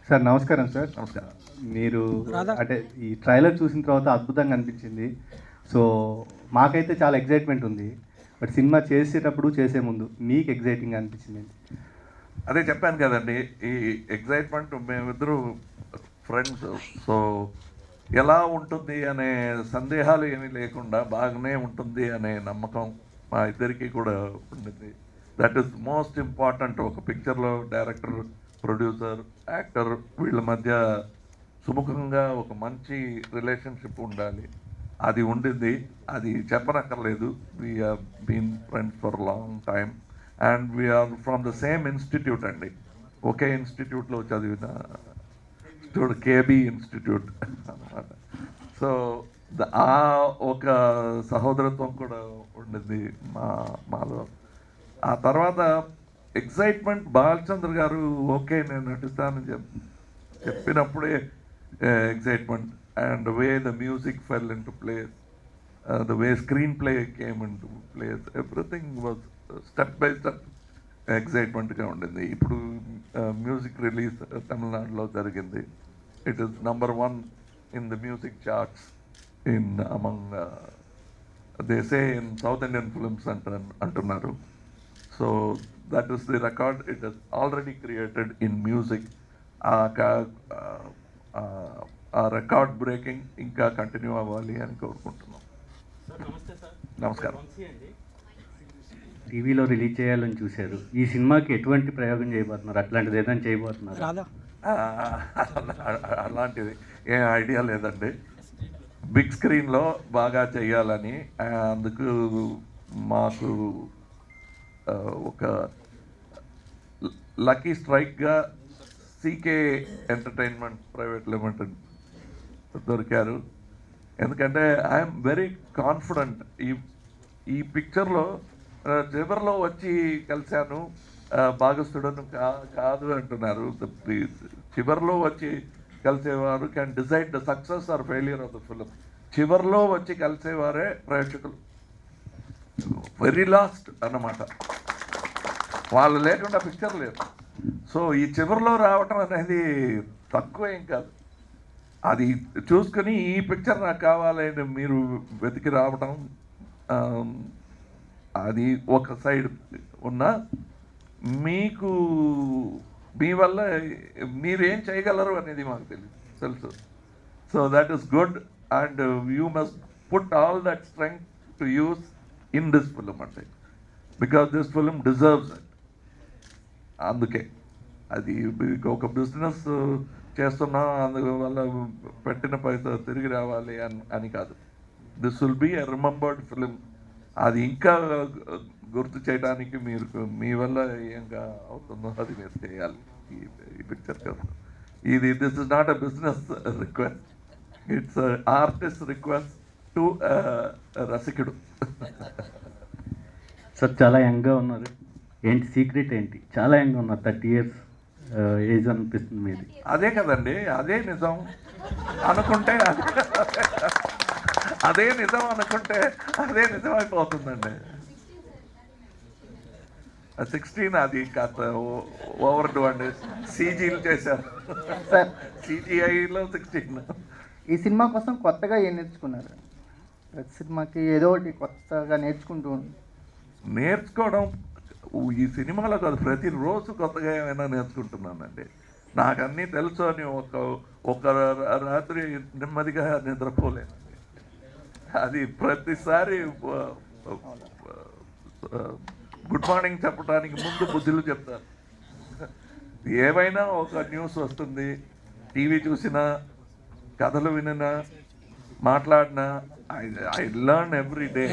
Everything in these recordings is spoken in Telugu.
సార్ నమస్కారం సార్. నమస్కారం. మీరు అంటే ఈ ట్రైలర్ చూసిన తర్వాత అద్భుతంగా అనిపించింది. సో మాకైతే చాలా ఎగ్జైట్మెంట్ ఉంది. బట్ సినిమా చేసేటప్పుడు చేసే ముందు మీకు ఎగ్జైటింగ్ అనిపించింది ఏంటి? అదే చెప్పాను కదండి, ఈ ఎగ్జైట్మెంట్ మేమిద్దరు ఫ్రెండ్స్. సో ఎలా ఉంటుంది అనే సందేహాలు ఏమీ లేకుండా బాగానే ఉంటుంది అనే నమ్మకం మా ఇద్దరికి కూడా ఉండింది. That is most important. ఒక పిక్చర్లో డైరెక్టర్, ప్రొడ్యూసర్, యాక్టర్ వీళ్ళ మధ్య సుముఖంగా ఒక మంచి రిలేషన్షిప్ ఉండాలి. అది ఉండింది. అది చెప్పనక్కర్లేదు. We're been friends for long time and we're from the same institute అండి. ఒకే ఇన్స్టిట్యూట్లో చదివిన కేబీ ఇన్స్టిట్యూట్ అన్నమాట. సో ఆ ఒక సహోదరత్వం కూడా ఉండింది మాలో. ఆ తర్వాత ఎక్సైట్మెంట్, బాలచంద్ర గారు ఓకే నేను నటిస్తానని చెప్పినప్పుడే excitement. And way the music fell into place, the way screenplay came into place, everything was step by step ఎక్సైట్మెంట్గా ఉండింది. ఇప్పుడు మ్యూజిక్ రిలీజ్ తమిళనాడులో జరిగింది. It is #1 in the music charts in among they say in south Indian films అంటున్నారు. So that is the record. It is already created in music. ఆ రికార్డ్ బ్రేకింగ్ ఇంకా కంటిన్యూ అవ్వాలి అని కోరుకుంటున్నాం. నమస్కారం. టీవీలో రిలీజ్ చేయాలని చూశారు. ఈ సినిమాకి ఎటువంటి ప్రయోగం చేయబోతున్నారు? అట్లాంటిది ఏదైనా చేయబోతున్నారు? అలాంటిది ఏం ఐడియా లేదండి. బిగ్ స్క్రీన్లో బాగా చేయాలని, అందుకు మాకు ఒక లక్కీ స్ట్రైక్గా సీకే ఎంటర్టైన్మెంట్ ప్రైవేట్ లిమిటెడ్ దొరికారు. ఎందుకంటే ఐఎమ్ వెరీ కాన్ఫిడెంట్. ఈ పిక్చర్లో చివరిలో వచ్చి కలిశాను, భాగస్థుడను కాదు అంటున్నారు. చివరిలో వచ్చి కలిసేవారు can decide the success or failure of the film. చివరిలో వచ్చి కలిసేవారే ప్రేక్షకులు. వెరీ లాస్ట్ అన్నమాట. వాళ్ళు లేకుండా పిక్చర్ లేదు. సో ఈ చివరిలో రావటం అనేది తక్కువ ఏం కాదు. అది చూసుకుని ఈ పిక్చర్ నాకు కావాలని మీరు వెతికి రావటం, అది ఒక సైడ్ ఉన్నా మీకు మీ వల్ల మీరేం చేయగలరు అనేది మాకు తెలుసు. So that is good and you must put all that strength to use in this film అంటే, because this film deserves it. అందుకే అది ఒక బిజినెస్ చేస్తున్నా అందువల్ల పెట్టిన పైసా తిరిగి రావాలి అని కాదు. This will be a remembered film. అది ఇంకా గుర్తు చేయడానికి మీరు మీ వల్ల ఏంగా అవుతుందో అది మీరు చేయాలి ఈ పిక్చర్ కోసం. This is not a business request, it's artist request to రసికుడు. సార్ చాలా యంగ్గా ఉన్నారు. ఏంటి సీక్రెట్ ఏంటి? చాలా యంగ్గా ఉన్నారు. 30 years ఏజ్ అనిపిస్తుంది మీది. అదే కదండి, అదే నిజం అనుకుంటే అదే నిజం అనుకుంటే అదే నిజం అయిపోతుందండి. 16 అది కాస్త ఓవర్ టు అండి. సీజీలు చేశారు సార్. సిజిఐలో 16. ఈ సినిమా కోసం కొత్తగా ఏం నేర్చుకున్నారు? ప్రతి సినిమాకి ఏదో ఒకటి కొత్తగా నేర్చుకోవడం ఈ సినిమాలో కాదు, ప్రతిరోజు కొత్తగా ఏమైనా నేర్చుకుంటున్నానండి. నాకు అన్నీ తెలుసు అని ఒక రాత్రి నెమ్మదిగా నిద్రపోలేనండి. అది ప్రతిసారి గుడ్ మార్నింగ్ చెప్పడానికి ముందు బుద్ధులు చెప్తారు. ఏవైనా ఒక న్యూస్ వస్తుంది, టీవీ చూసినా, కథలు వినినా, మాట్లాడినా, I learn every day.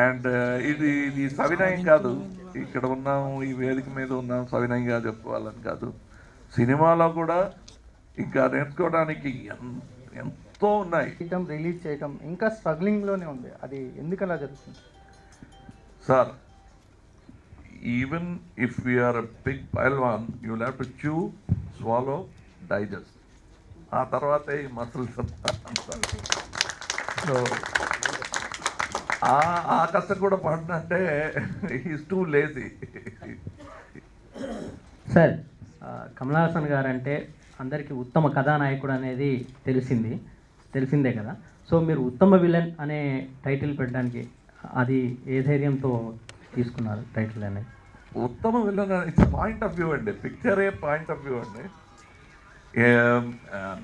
And ఇది సవినయం కాదు. ఇక్కడ ఉన్నాం, ఈ వేదిక మీద ఉన్నాం సవినయంగా చెప్పుకోవాలని కాదు. సినిమాలో కూడా ఇంకా నేర్చుకోవడానికి ఎంతో ఉన్నాయి. రిలీజ్ చేయటం ఇంకా స్ట్రగ్లింగ్లోనే ఉంది. అది ఎందుకు అలా జరుగుతుంది sir? Even if we're a big పైల్వాన్, you will have to chew, swallow, digest. ఆ తర్వాతే ఈ మసిల్స్. సో ఆ కష్టం కూడా పడినంటే is too lazy. Sir, Kamal Haasan garu అంటే అందరికీ ఉత్తమ కథానాయకుడు అనేది తెలిసిందే కదా. సో మీరు ఉత్తమ విలన్ అనే టైటిల్ పెట్టడానికి అది ఏ ధైర్యంతో తీసుకున్నారు టైటిల్ అనేది? ఉత్తమ villain it's point of view అండి, పిక్చరే పాయింట్ ఆఫ్ వ్యూ అండి.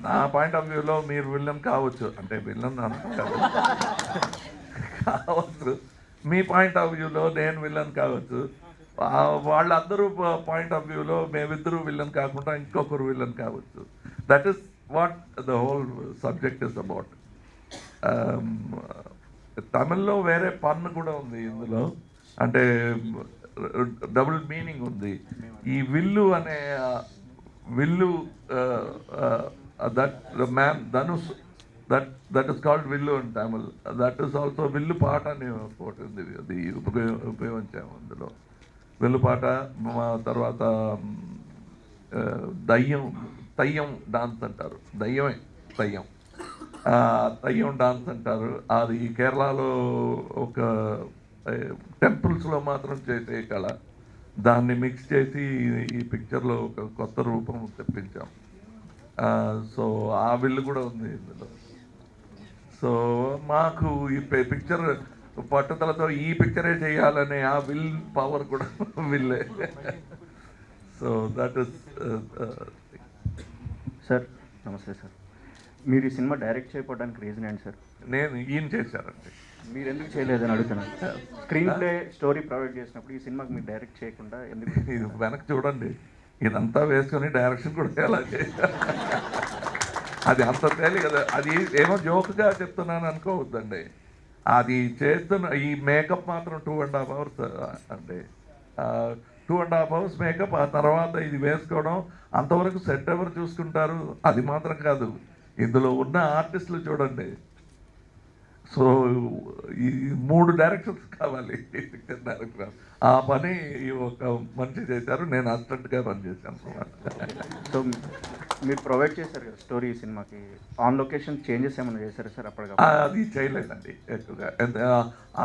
నా పాయింట్ ఆఫ్ వ్యూలో మీరు విలన్ కావచ్చు, అంటే విలన్ కావచ్చు, మీ పాయింట్ ఆఫ్ వ్యూలో నేను విలన్ కావచ్చు, వాళ్ళందరూ పాయింట్ ఆఫ్ వ్యూలో మేమిద్దరూ విలన్ కాకుండా ఇంకొకరు విలన్ కావచ్చు. That is what the whole subject is about. తమిళ్లో వేరే పన్ను కూడా ఉంది ఇందులో, అంటే డబుల్ మీనింగ్ ఉంది. ఈ విల్లు అనే విల్లు that man Dhanush that is called విల్లు in Tamil. That is also విల్లు పాట అని ఒకటి ఉంది, అది ఉపయోగించాము అందులో. వెల్లుపాట, తర్వాత తయ్యం డాన్స్ అంటారు, తయ్యం డాన్స్ అంటారు. అది కేరళలో ఒక టెంపుల్స్లో మాత్రం చేసే కళ. దాన్ని మిక్స్ చేసి ఈ పిక్చర్లో ఒక కొత్త రూపం తెప్పించాం. సో ఆ విల్లు కూడా ఉంది ఇందులో. సో మాకు ఈ పిక్చర్ పట్టుదలతో ఈ పిక్చరే చేయాలనే ఆ విల్ పవర్ కూడా విల్లే. So that is. సార్ నమస్తే సార్, మీరు ఈ సినిమా డైరెక్ట్ చేయకపోవడానికి రీజన్ ఏంటి సార్? ఈయన చేశారండి. మీరు ఎందుకు చేయలేదని అడుగుతున్నాను. స్క్రీన్ ప్లే స్టోరీ ప్రొవైడ్ చేసినప్పుడు ఈ సినిమాకి మీరు డైరెక్ట్ చేయకుండా ఎందుకు? ఇది వెనక్కి చూడండి, ఇదంతా వేసుకొని డైరెక్షన్ కూడా ఎలా చేశారు, అది అంత తేలి కదా. అది ఏమో జోక్గా చెప్తున్నాను అనుకోవద్దండి. అది చేస్తున్న ఈ మేకప్ మాత్రం 2.5 hours అండి. 2.5 hours మేకప్, ఆ తర్వాత ఇది వేసుకోవడం, అంతవరకు సెట్ ఎవరు చూసుకుంటారు? అది మాత్రం కాదు, ఇందులో ఉన్న ఆర్టిస్టులు చూడండి. సో ఈ 3 డైరెక్షన్స్ కావాలి పిక్చర్ డైరెక్టర్. ఆ పని ఒక మనిషి చేశారు, నేను అసిస్టెంట్గా పనిచేశాను. సో మీరు ప్రొవైడ్ చేశారు కదా స్టోరీ ఈ సినిమాకి, ఆన్ లొకేషన్ చేంజెస్ ఏమైనా చేశారా సార్ అప్పటికి? అది చేయలేదండి ఎక్కువగా.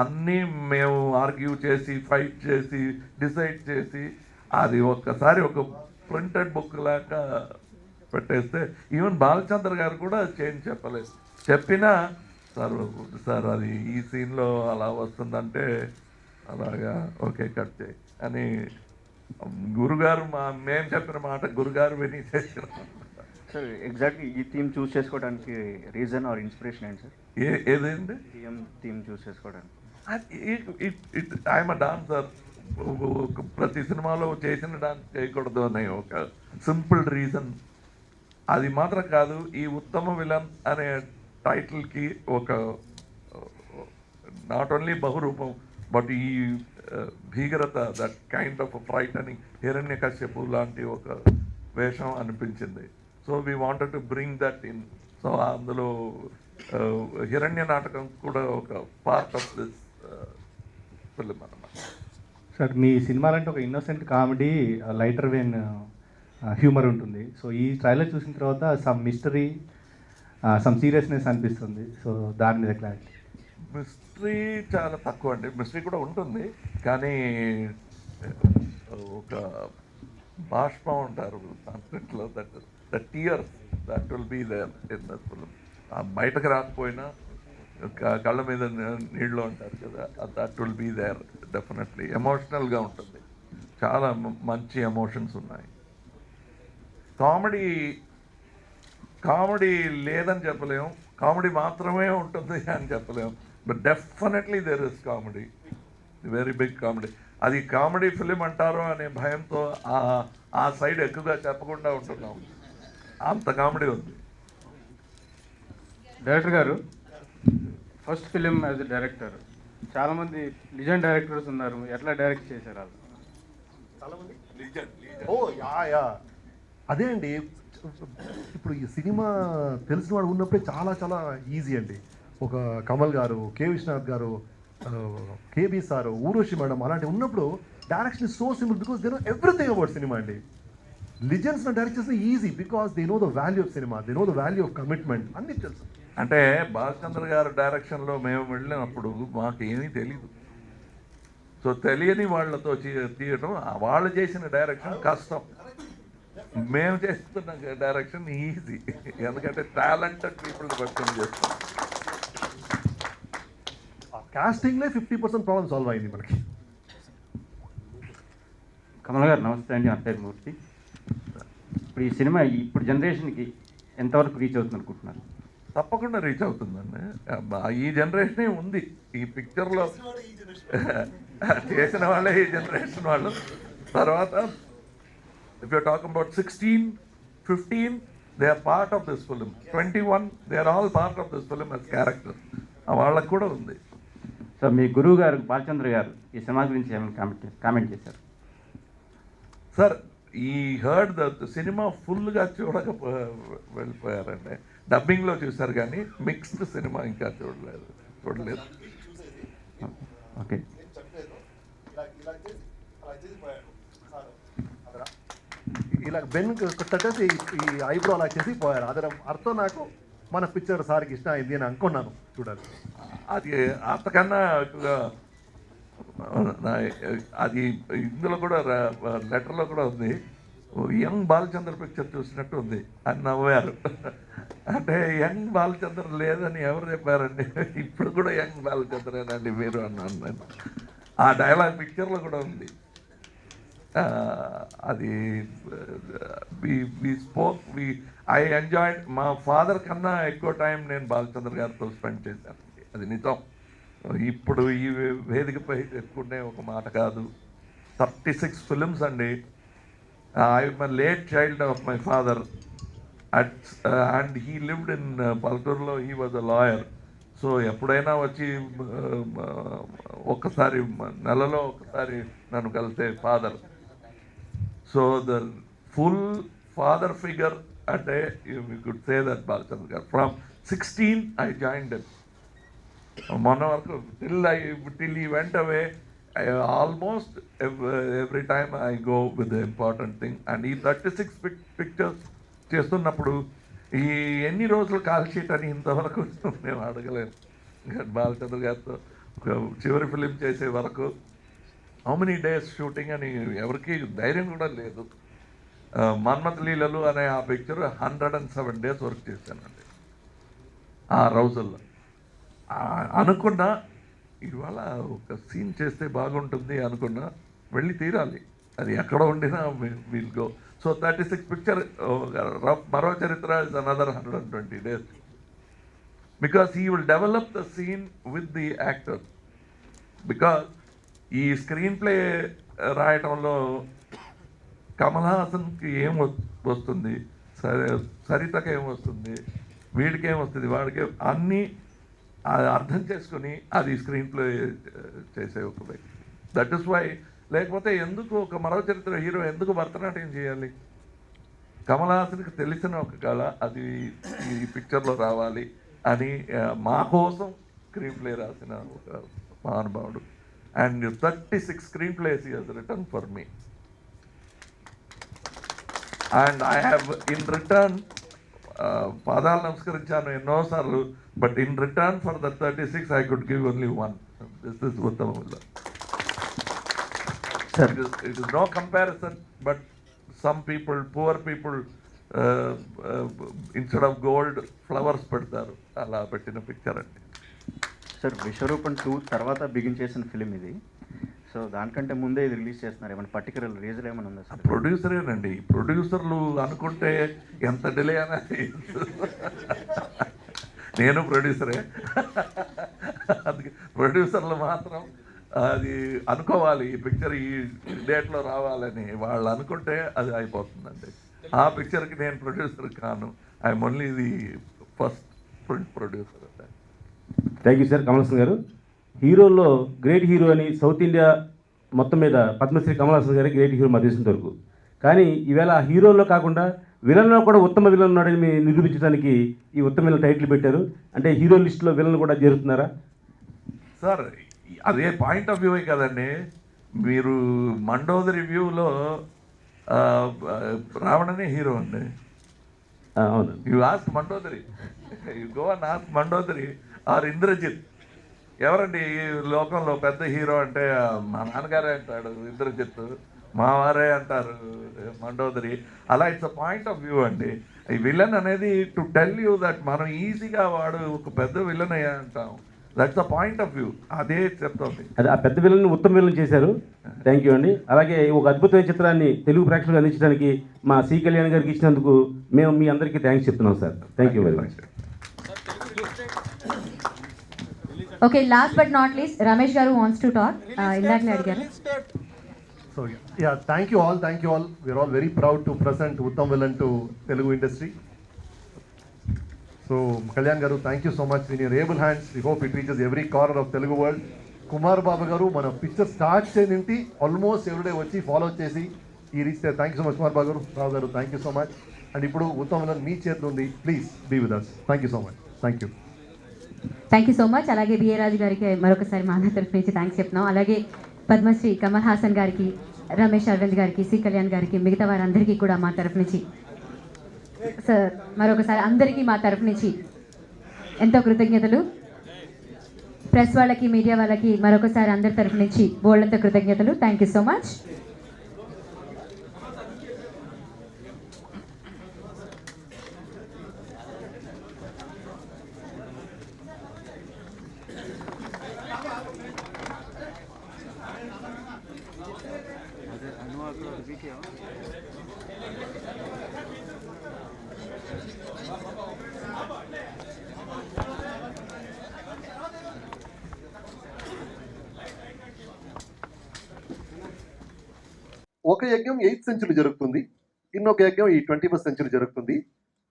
అన్నీ మేము ఆర్గ్యూ చేసి, ఫైట్ చేసి, డిసైడ్ చేసి, అది ఒక్కసారి ఒక ప్రింటెడ్ బుక్ లాగా పెట్టేస్తే, ఈవెన్ బాలచంద్ర గారు కూడా చేంజ్ చెప్పలేదు. చెప్పినా సార్ అది ఈ సీన్లో అలా వస్తుందంటే అలాగా ఓకే కట్ చేయి అని గురుగారు మేము చెప్పిన మాట గురుగారు విని చేసిన. సార్ ఎగ్జాక్ట్లీ ఈ థీమ్ చూస్ చేసుకోవడానికి రీజన్ ఆర్ ఇన్స్పిరేషన్ ఏంటి సార్? ఏదేంటి థీమ్ చూస్ చేసుకోవడానికి? I'm a dancer. ప్రతి సినిమాలో చేసిన డాన్స్ చేయకూడదు అనే ఒక సింపుల్ రీజన్. అది మాత్రం కాదు, ఈ ఉత్తమ విలన్ అనే టైటిల్కి ఒక నాట్ ఓన్లీ బహురూపం, బట్ ఈ భీకరత, దట్ కైండ్ ఆఫ్ ఫ్రైట్ అని హిరణ్యకశ్యపు లాంటి ఒక వేషం అనిపించింది. So we wanted to bring that in. So అందులో హిరణ్య నాటకం కూడా ఒక పార్ట్ ఆఫ్ దిస్ ఫిల్మ్ అన్నమాట. సార్ మీ సినిమాలంటే ఒక innocent comedy, lighter vein humour ఉంటుంది. సో ఈ ట్రైలర్ చూసిన తర్వాత సమ్ మిస్టరీ, సమ్ సీరియస్నెస్ అనిపిస్తుంది. సో దాని మీద క్లారిటీ. మిస్టరీ చాలా తక్కువ అండి, మిస్టరీ కూడా ఉంటుంది, కానీ ఒక బాష్పం అంటారు సంస్కృతిలో, that tears that will be there in the film. బయటకు రాకపోయినా కళ్ళ మీద నీళ్ళు అంటారు కదా, that will be there definitely. ఎమోషనల్గా ఉంటుంది, చాలా మంచి ఎమోషన్స్ ఉన్నాయి. కామెడీ లేదని చెప్పలేము, కామెడీ మాత్రమే ఉంటుంది అని చెప్పలేము, but definitely there is comedy, very big comedy. అది కామెడీ ఫిలిం అంటారో అనే భయంతో ఆ సైడ్ ఎక్కువగా చెప్పకుండా ఉంటున్నాం, అంత కామెడీ ఉంది. డైరెక్టర్ గారు, ఫస్ట్ ఫిలిం యాజ్ డైరెక్టర్, చాలామంది లిజెండ్ డైరెక్టర్స్ ఉన్నారు, ఎట్లా డైరెక్ట్ చేశారు వాళ్ళు? చాలామంది యా అదే అండి. ఇప్పుడు ఈ సినిమా తెలిసిన వాడు ఉన్నప్పుడే చాలా చాలా ఈజీ అండి. ఒక కమల్ గారు, కే విశ్వనాథ్ గారు, కేబీ సారు, ఊర్వశి మేడం అలాంటివి ఉన్నప్పుడు direction is so simple because they know everything about cinema అండి. లిజెండ్స్ డైరెక్ట్ చేస్తే easy because they know the value of cinema, they know the value of commitment, అన్నీ తెలుసు. అంటే బాలచంద్ర గారు డైరెక్షన్లో మేము వెళ్ళినప్పుడు మాకు ఏమీ తెలీదు. సో తెలియని వాళ్ళతో తీయడం, వాళ్ళు చేసిన డైరెక్షన్ కష్టం. మేము చేస్తున్న డైరెక్షన్ ఈజీ, ఎందుకంటే టాలెంటెడ్ పీపుల్ని పట్టుకొని చేస్తాం. కాస్టింగ్లే 50% ప్రాబ్లం సాల్వ్ అయింది మనకి. కమల్ గారు నమస్తే అండి, నా పేరు మూర్తి. ఇప్పుడు ఈ సినిమా ఇప్పుడు జనరేషన్కి ఎంతవరకు రీచ్ అవుతుంది అనుకుంటున్నారు? తప్పకుండా రీచ్ అవుతుందండి. ఈ జనరేషనే ఉంది ఈ పిక్చర్లో చేసిన వాళ్ళే ఈ జనరేషన్ వాళ్ళు. తర్వాత if you talk about 16, 15 they are part of this film. 21 they are all part of this film as character. వాళ్ళకు కూడా ఉంది. సో మీ గురువు గారు బాలచంద్ర గారు ఈ సినిమా గురించి ఏమైనా కామెంట్ చేశారు? సార్ ఈ హర్డ్ ద సినిమా ఫుల్గా వెళ్ళిపోయారండి. డబ్బింగ్లో చూశారు కానీ మిక్స్డ్ సినిమా ఇంకా చూడలేదు. ఓకే. ఇలా బెన్ కట్టేసి ఈ ఐబ్రో అలా చేసి పోయారు. అదే అర్థం నాకు మన పిక్చర్ సార్కి ఇష్టం అయింది అని అనుకున్నాను. చూడాలి అది అంతకన్నా ఎక్కువగా అది ఇందులో కూడా లెటర్లో కూడా ఉంది, యంగ్ బాలచంద్ర పిక్చర్ చూసినట్టు ఉంది అని నవ్వారు. అంటే యంగ్ బాలచంద్ర లేదని ఎవరు చెప్పారండి? ఇప్పుడు కూడా యంగ్ బాలచంద్రేనండి మీరు అన్నాను నేను. ఆ డైలాగ్ పిక్చర్లో కూడా ఉంది. అది ఐ ఎంజాయ్డ్. మా ఫాదర్ కన్నా ఎక్కువ టైం నేను బాలచంద్ర గారితో స్పెండ్ చేశాను. అది నిజం. ఇప్పుడు ఈ వేదికపై చెప్పుకునే ఒక మాట కాదు. 36 ఫిలిమ్స్ అండి. I'm a late child of my father and he lived in పల్టూరులో. He was a lawyer. So ఎప్పుడైనా వచ్చి ఒక్కసారి నెలలో ఒకసారి నన్ను కలిసే father. So the full father figure అంటే you could say that Balachandra garu. From 16 I joined him. మొన్న వరకు till he went away, almost every time I go with the important thing. And ఈ 36 పిక్చర్స్ చేస్తున్నప్పుడు ఈ ఎన్ని రోజులు కాల్ షీట్ అని ఇంతవరకు మేము అడగలేము. బాలచంద్ర గారితో చివరి ఫిలిం చేసే వరకు హౌ మెనీ డేస్ షూటింగ్ అని ఎవరికి ధైర్యం కూడా లేదు. మన్మథ్ లీలలు అనే ఆ పిక్చర్ 107 డేస్ వర్క్ చేశానండి ఆ రోజుల్లో. అనుకున్నా ఇవాళ ఒక సీన్ చేస్తే బాగుంటుంది అనుకున్నా, వెళ్ళి తీరాలి. అది ఎక్కడ ఉండినా will go. So 36 picture. Maro Charitra is another 120 days. Because he will develop the scene with the actor. Because ఈ స్క్రీన్ ప్లే రాయటంలో కమల్ హాసన్కి ఏం వస్తుంది, సరితకి ఏం వస్తుంది, వీడికి ఏం వస్తుంది, వాడికి అన్నీ అర్థం చేసుకుని అది స్క్రీన్ ప్లే చేసే ఒక వ్యక్తి. That is why. లేకపోతే ఎందుకు ఒక మరో చరిత్ర హీరో ఎందుకు భరతనాట్యం చేయాలి? కమల్ హాసన్కి తెలిసిన ఒక కళ అది ఈ పిక్చర్లో రావాలి అని మా కోసం స్క్రీన్ ప్లే రాసిన ఒక మహానుభావుడు. And 36 screen plays he has written for me. And I have in return పాదాలు నమస్కరించాను ఎన్నోసార్లు. But in return for the 36 I could give only one. This is ఉత్తమముల్లా. It is no comparison, but some people, poor people, instead of gold, flowers పెడతారు. అలా పెట్టిన పిక్చర్ అండి. సార్ విశ్వరూపం 2 తర్వాత బిగిన్ చేసిన ఫిలిం ఇది. సో దానికంటే ముందే ఇది రిలీజ్ చేస్తున్నారు. ఏమైనా పర్టికులర్ రీజన్ ఏమైనా ఉందా సార్? ప్రొడ్యూసరేనండి. ప్రొడ్యూసర్లు అనుకుంటే ఎంత డిలే అనేది. నేను ప్రొడ్యూసరే. అందుకే ప్రొడ్యూసర్లు మాత్రం అది అనుకోవాలి, ఈ పిక్చర్ ఈ డేట్లో రావాలని. వాళ్ళు అనుకుంటే అది అయిపోతుందండి. ఆ పిక్చర్కి నేను ప్రొడ్యూసర్ కాను. I'm only the first producer. Thank you sir. Kamal Haasan గారు హీరోల్లో గ్రేట్ హీరో అని సౌత్ ఇండియా మొత్తం మీద పద్మశ్రీ కమల్ హాసన్ గారి గ్రేట్ హీరో మా దేశం వరకు. కానీ ఈవేళ హీరోల్లో కాకుండా విలన్లో కూడా ఉత్తమ విలన్ ఉన్నాడని మీరు నిరూపించడానికి ఈ ఉత్తమ విలన్ టైటిల్ పెట్టారు. అంటే హీరో లిస్టులో విలన్ కూడా చేరుతున్నారా సార్? అదే పాయింట్ ఆఫ్ వ్యూవే కదండి. మీరు మండోదరి వ్యూలో రావణనే హీరో అండి. అవును. You ask Mandodari, you go and ask Mandodari or Indrajit. ఎవరండి ఈ లోకంలో పెద్ద హీరో అంటే మా నాన్నగారే అంటాడు ఇంద్రజిత్. మా వారే అంటారు మండోదరి. అలా it's a point of view అండి. ఈ విలన్ అనేది టు టెల్ యూ దట్ మనం ఈజీగా వాడు ఒక పెద్ద విలన్ అయ్యా అంటాం. That's the point of view. అదే చెప్తుంది. అది ఆ పెద్ద విలన్ ఉత్తమ విలన్ చేశారు. థ్యాంక్ యూ అండి. అలాగే ఒక అద్భుతమైన చిత్రాన్ని తెలుగు ప్రేక్షకులకు అందించడానికి మా సి కళ్యాణ్ గారికి ఇచ్చినందుకు మేము మీ అందరికీ థ్యాంక్స్ చెప్తున్నాం sir. Thank you very much. Okay, last but not least Ramesh గారు వాంట్స్ టు టాక్. ఇందాకనే అడిగారు. So yeah, thank you all. We're all very proud to present Uttam Villain to Telugu industry. So Kalyan garu, thank you so much. In your able hands, we hope it reaches every corner of Telugu world. Kumar Baba garu, mana picture start cheyaninti almost every day vachi follow chesi ee reach there. Thank you so much Kumar Baba garu. Rao garu, thank you so much. And ippudu Uttam Villain mee cheytlo undi. Please be with us. Thank you so much. Thank you. Thank you so much. అలాగే బిఏ రాజు గారికి మరొకసారి మా అందరి తరఫు నుంచి థ్యాంక్స్ చెప్తున్నాం. అలాగే పద్మశ్రీ కమల్ హాసన్ గారికి, రమేష్ అరవింద్ గారికి, సి కళ్యాణ్ గారికి, మిగతా వారందరికీ కూడా మా తరఫు నుంచి సార్ మరొకసారి అందరికీ మా తరఫు నుంచి ఎంతో కృతజ్ఞతలు. ప్రెస్ వాళ్ళకి, మీడియా వాళ్ళకి మరొకసారి అందరి తరఫు నుంచి బోల్డంత కృతజ్ఞతలు. Thank you so much. ఒక యజ్ఞం 8th సెంచరీ జరుగుతుంది, ఇంకొక యజ్ఞం ఈ 21st సెంచరీ జరుగుతుంది.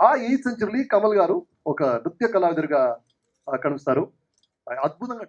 ఆ 8th సెంచరీ కమల్ గారు ఒక నృత్య కళావిదుడిగా కనిపిస్తారు. అద్భుతంగా